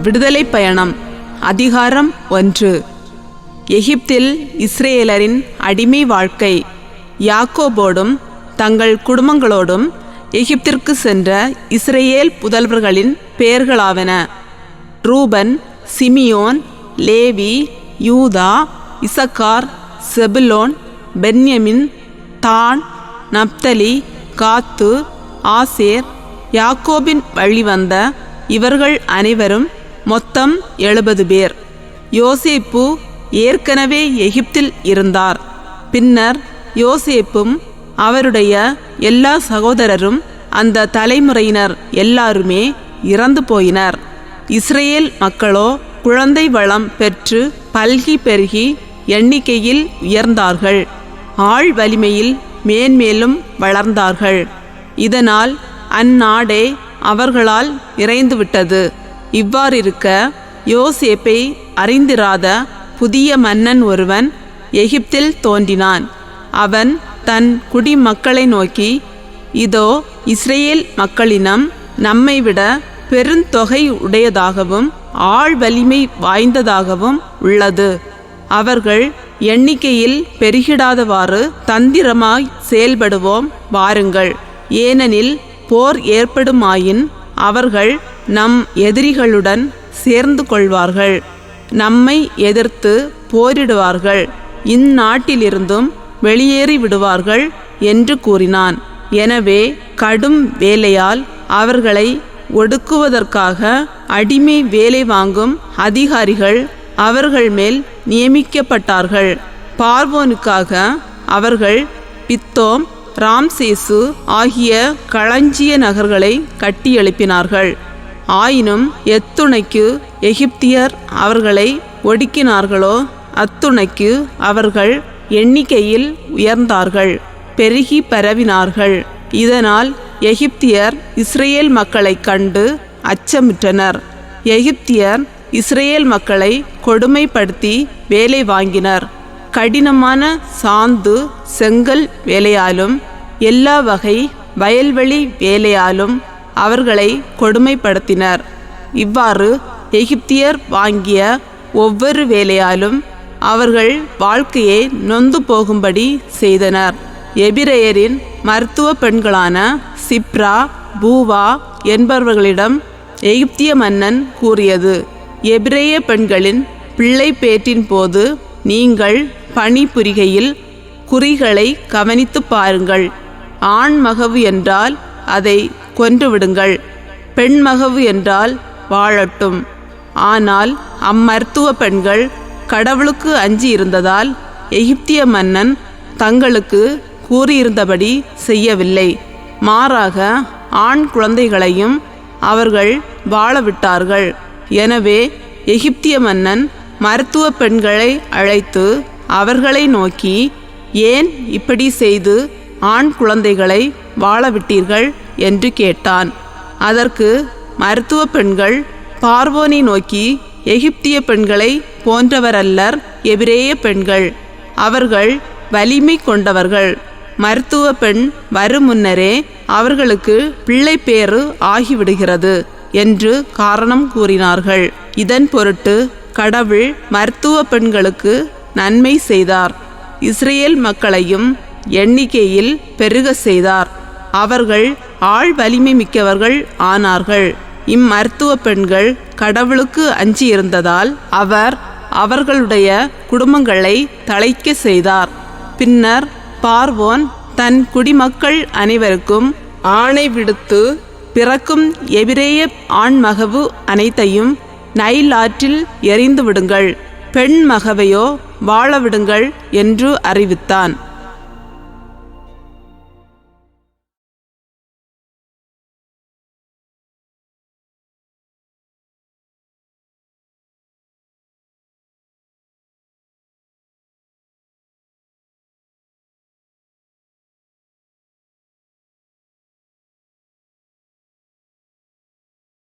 விடுதலை பயணம். அதிகாரம் 1. எகிப்தில் இஸ்ரேலரின் அடிமை வாழ்க்கை. யாக்கோபோடும் தங்கள் குடும்பங்களோடும் எகிப்திற்கு சென்ற இஸ்ரேல் புதல்வர்களின் பெயர்களாவன: ரூபன், சிமியோன், லேவி, யூதா, இசக்கார், செபுலோன், பென்யமின், தான், நப்தலி, காத்து, ஆசேர். யாக்கோபின் வழிவந்த இவர்கள் அனைவரும் மொத்தம் 70 பேர். யோசேப்பு ஏற்கனவே எகிப்தில் இருந்தார். பின்னர் யோசேப்பும் அவருடைய எல்லா சகோதரரும் அந்த தலைமுறையினர் எல்லாருமே இறந்து போயினர். இஸ்ரேல் மக்களோ குழந்தை வளம் பெற்று பல்கி பெருகி எண்ணிக்கையில் உயர்ந்தார்கள். ஆள் வலிமையில் மேன்மேலும் வளர்ந்தார்கள். இதனால் அந்நாடே அவர்களால் நிறைந்துவிட்டது. இவ்வாறிருக்க யோசேப்பை அறிந்திராத புதிய மன்னன் ஒருவன் எகிப்தில் தோன்றினான். அவன் தன் குடிமக்களை நோக்கி, இதோ இஸ்ரேல் மக்களினம் நம்மை விட பெருந்தொகை உடையதாகவும் ஆள் வலிமை வாய்ந்ததாகவும் உள்ளது. அவர்கள் எண்ணிக்கையில் பெருகிடாதவாறு தந்திரமாய் செயல்படுவோம் வாருங்கள். ஏனெனில் போர் ஏற்படுமாயின் அவர்கள் நம் எதிரிகளுடன் சேர்ந்து கொள்வார்கள், நம்மை எதிர்த்து போரிடுவார்கள், இந்நாட்டிலிருந்தும் வெளியேறி விடுவார்கள் என்று கூறினான். எனவே கடும் வேலையால் அவர்களை ஒடுக்குவதற்காக அடிமை வேலை வாங்கும் அதிகாரிகள் அவர்கள் மேல் நியமிக்கப்பட்டார்கள். பார்வோனுக்காக அவர்கள் பித்தோம், ராம்சேசு ஆகிய களஞ்சிய நகர்களை கட்டி எழுப்பினார்கள். ஆயினும் எத்துணைக்கு எகிப்தியர் அவர்களை ஒடுக்கினார்களோ அத்துணைக்கு அவர்கள் எண்ணிக்கையில் உயர்ந்தார்கள், பெருகி பரவினார்கள். இதனால் எகிப்தியர் இஸ்ரேல் மக்களை கண்டு அச்சமுற்றனர். எகிப்தியர் இஸ்ரேல் மக்களை கொடுமைப்படுத்தி வேலை வாங்கினர். கடினமான சாந்து செங்கல் வேலையாலும் எல்லா வகை வயல்வெளி வேலையாலும் அவர்களை கொடுமைப்படுத்தினர். இவ்வாறு எகிப்தியர் வாங்கிய ஒவ்வொரு வேலையாலும் அவர்கள் வாழ்க்கையை நொந்து போகும்படி செய்தனர். எபிரெயரின் மருத்துவ பெண்களான சிப்ரா, பூவா என்பவர்களிடம் எகிப்திய மன்னன் கூறியது: எபிரெய பெண்களின் பிள்ளை பேற்றின் போது நீங்கள் பணிபுரிகையில் குறிகளை கவனித்து பாருங்கள். ஆண் மகவு என்றால் அதை கொன்றுவிடுங்கள், பெண் மகவு என்றால் வாழட்டும். ஆனால் அம்மருத்துவ பெண்கள் கடவுளுக்கு அஞ்சி இருந்ததால் எகிப்திய மன்னன் தங்களுக்கு கூறியிருந்தபடி செய்யவில்லை. மாறாக ஆண் குழந்தைகளையும் அவர்கள் வாழவிட்டார்கள். எனவே எகிப்திய மன்னன் மருத்துவ பெண்களை அழைத்து அவர்களை நோக்கி, ஏன் இப்படி செய்து ஆண் குழந்தைகளை வாழவிட்டீர்கள் என்று கேட்டான். அதற்கு மருத்துவ பெண்கள் பார்வோனை நோக்கி, எகிப்திய பெண்களை போன்றவரல்லர் எபிரெய பெண்கள், அவர்கள் வலிமை கொண்டவர்கள். மருத்துவ பெண் வரும் முன்னரே அவர்களுக்கு பிள்ளை பேறு ஆகிவிடுகிறது என்று காரணம் கூறினார்கள். இதன் பொருட்டு கடவுள் மருத்துவ பெண்களுக்கு நன்மை செய்தார். இஸ்ரேல் மக்களையும் எண்ணிக்கையில் பெருக செய்தார். அவர்கள் ஆள் வலிமை மிக்கவர்கள் ஆனார்கள். இம்மருத்துவ பெண்கள் கடவுளுக்கு அஞ்சி இருந்ததால் அவர் அவர்களுடைய குடும்பங்களை தழைக்க செய்தார். பின்னர் பார்வோன் தன் குடிமக்கள் அனைவருக்கும் ஆணை விடுத்து, பிறக்கும் எபிரெய ஆண்மகவு அனைத்தையும் நைல் ஆற்றில் எறிந்து விடுங்கள், பெண் மகவையோ வாழவிடுங்கள் என்று அறிவித்தான்.